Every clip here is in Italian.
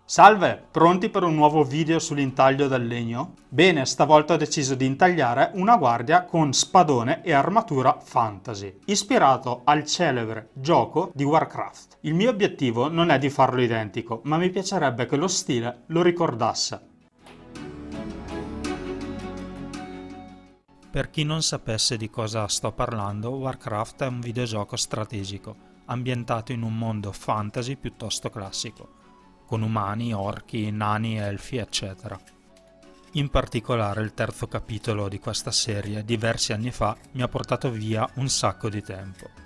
Salve, pronti per un nuovo video sull'intaglio del legno? Bene, stavolta ho deciso di intagliare una guardia con spadone e armatura fantasy, ispirato al celebre gioco di Warcraft. Il mio obiettivo non è di farlo identico, ma mi piacerebbe che lo stile lo ricordasse. Per chi non sapesse di cosa sto parlando, Warcraft è un videogioco strategico, ambientato in un mondo fantasy piuttosto classico, con umani, orchi, nani, elfi, eccetera. In particolare il terzo capitolo di questa serie, diversi anni fa, mi ha portato via un sacco di tempo.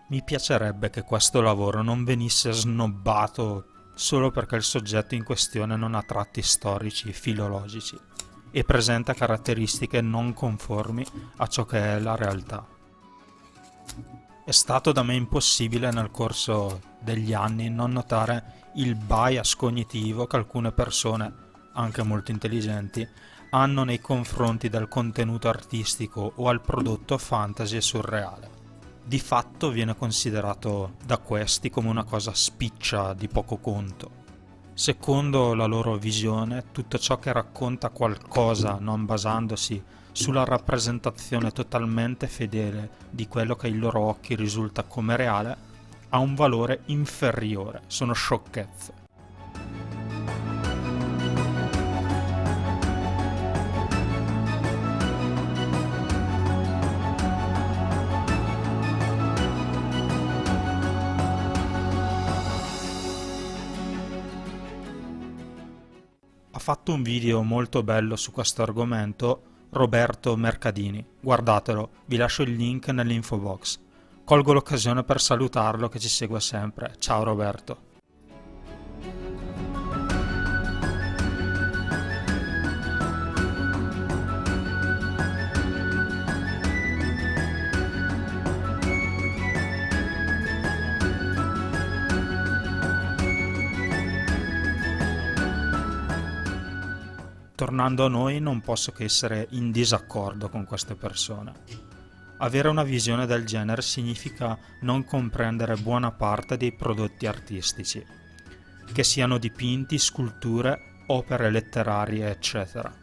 Mi piacerebbe che questo lavoro non venisse snobbato solo perché il soggetto in questione non ha tratti storici, filologici e presenta caratteristiche non conformi a ciò che è la realtà. È stato da me impossibile nel corso degli anni non notare il bias cognitivo che alcune persone, anche molto intelligenti, hanno nei confronti del contenuto artistico o al prodotto fantasy e surreale. Di fatto viene considerato da questi come una cosa spiccia di poco conto. Secondo la loro visione, tutto ciò che racconta qualcosa non basandosi sulla rappresentazione totalmente fedele di quello che ai loro occhi risulta come reale ha un valore inferiore, sono sciocchezze. Ha fatto un video molto bello su questo argomento Roberto Mercadini, guardatelo, vi lascio il link nell'info box. Colgo l'occasione per salutarlo che ci segue sempre. Ciao Roberto. Tornando a noi, non posso che essere in disaccordo con queste persone. Avere una visione del genere significa non comprendere buona parte dei prodotti artistici, che siano dipinti, sculture, opere letterarie, eccetera.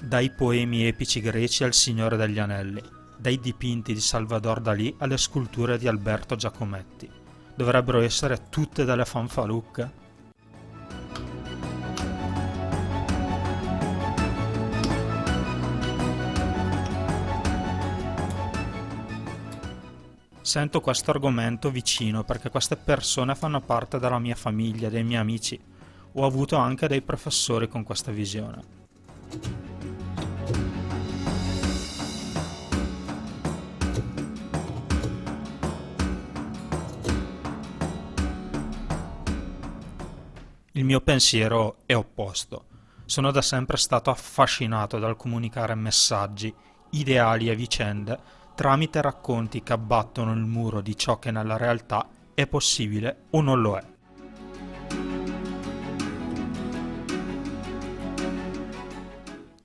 Dai poemi epici greci al Signore degli Anelli, dai dipinti di Salvador Dalì alle sculture di Alberto Giacometti. Dovrebbero essere tutte delle fanfalucche? Sento questo argomento vicino perché queste persone fanno parte della mia famiglia, dei miei amici. Ho avuto anche dei professori con questa visione. Il mio pensiero è opposto. Sono da sempre stato affascinato dal comunicare messaggi, ideali e vicende tramite racconti che abbattono il muro di ciò che nella realtà è possibile o non lo è.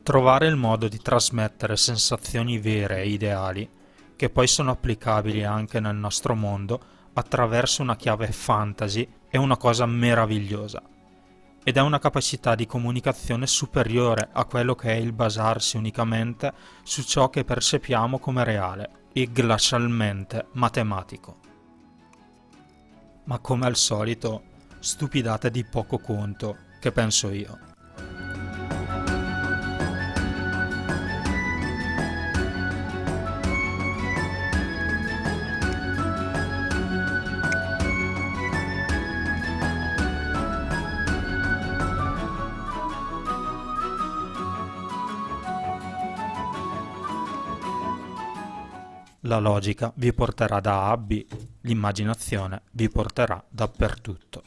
Trovare il modo di trasmettere sensazioni vere e ideali, che poi sono applicabili anche nel nostro mondo, attraverso una chiave fantasy è una cosa meravigliosa. Ed è una capacità di comunicazione superiore a quello che è il basarsi unicamente su ciò che percepiamo come reale e glacialmente matematico. Ma come al solito, stupidate di poco conto, che penso io. La logica vi porterà da A a B. l'immaginazione vi porterà dappertutto.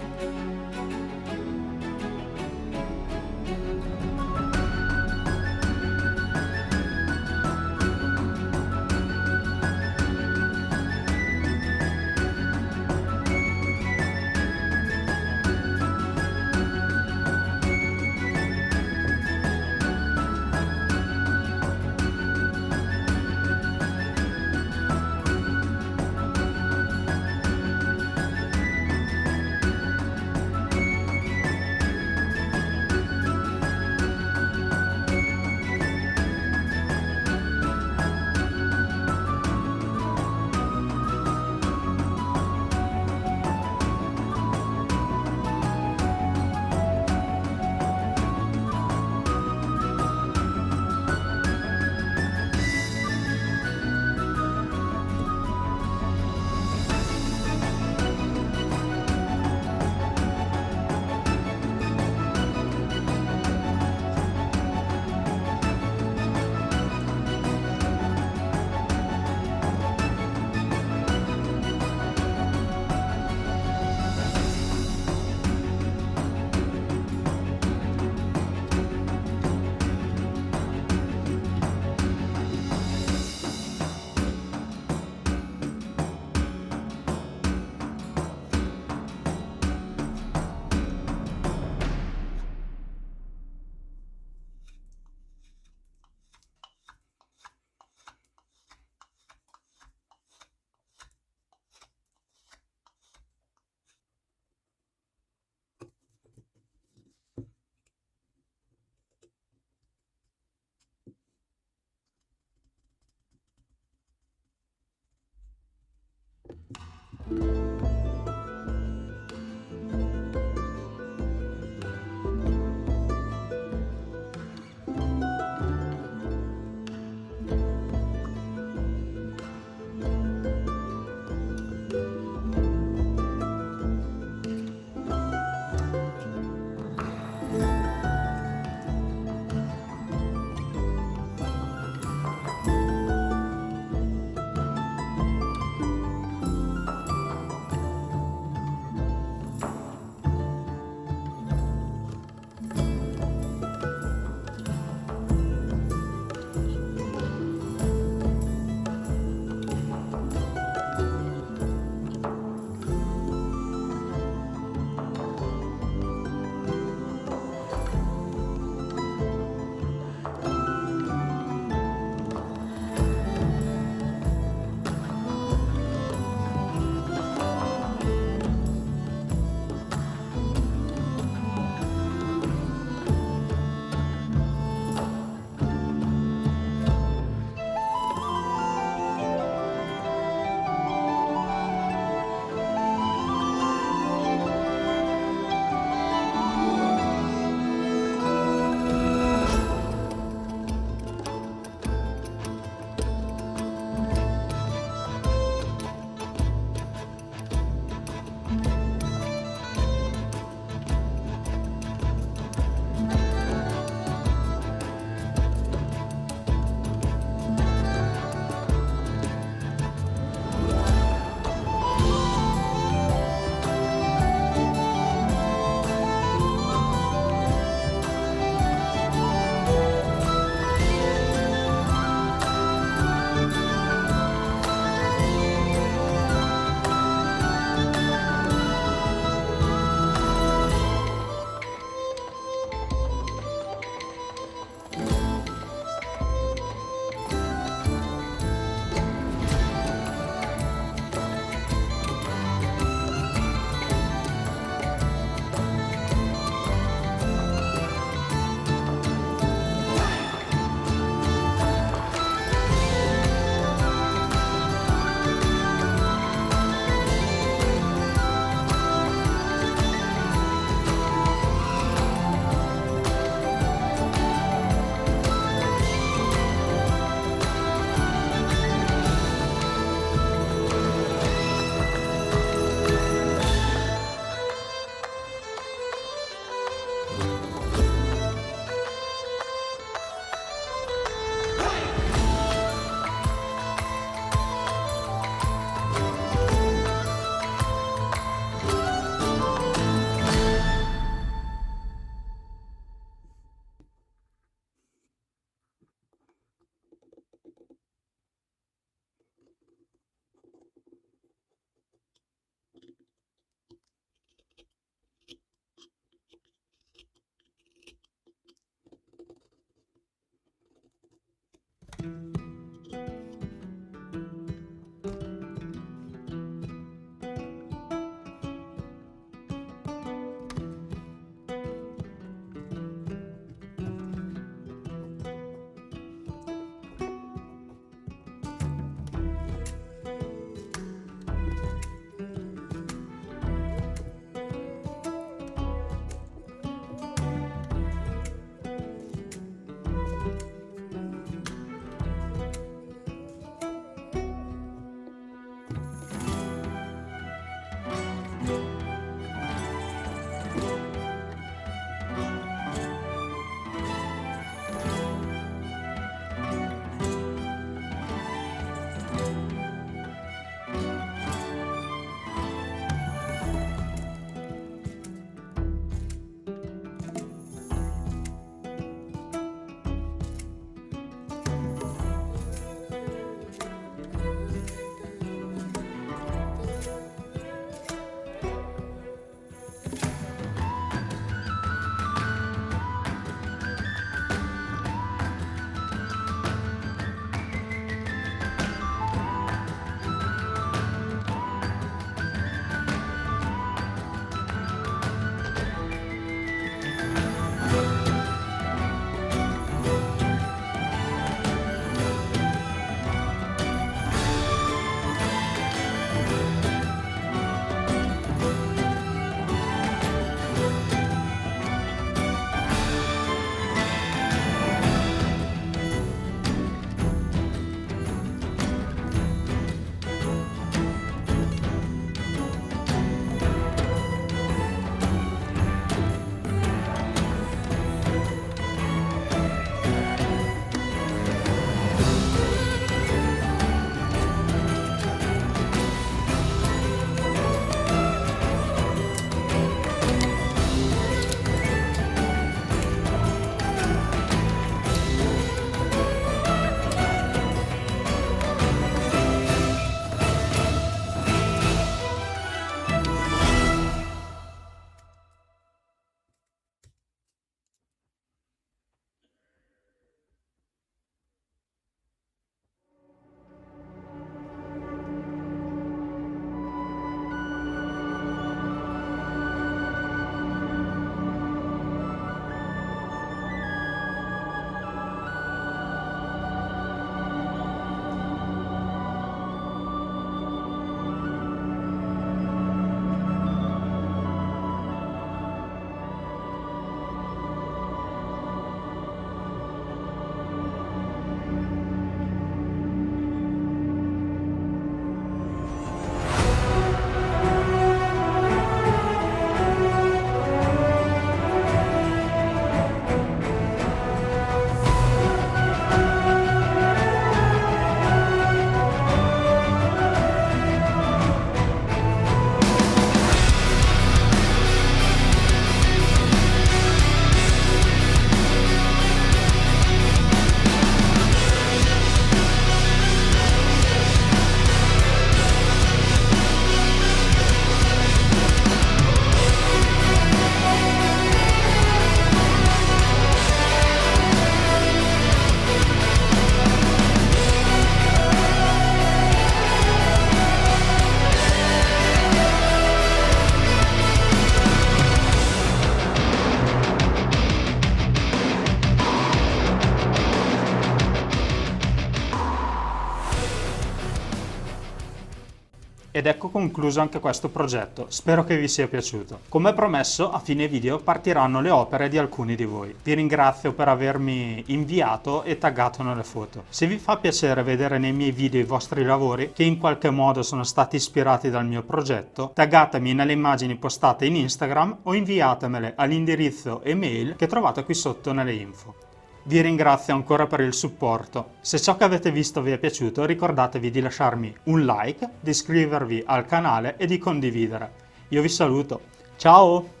Ed ecco concluso anche questo progetto, spero che vi sia piaciuto. Come promesso, a fine video partiranno le opere di alcuni di voi. Vi ringrazio per avermi inviato e taggato nelle foto. Se vi fa piacere vedere nei miei video i vostri lavori, che in qualche modo sono stati ispirati dal mio progetto, taggatemi nelle immagini postate in Instagram o inviatemele all'indirizzo email che trovate qui sotto nelle info. Vi ringrazio ancora per il supporto. Se ciò che avete visto vi è piaciuto, ricordatevi di lasciarmi un like, di iscrivervi al canale e di condividere. Io vi saluto. Ciao!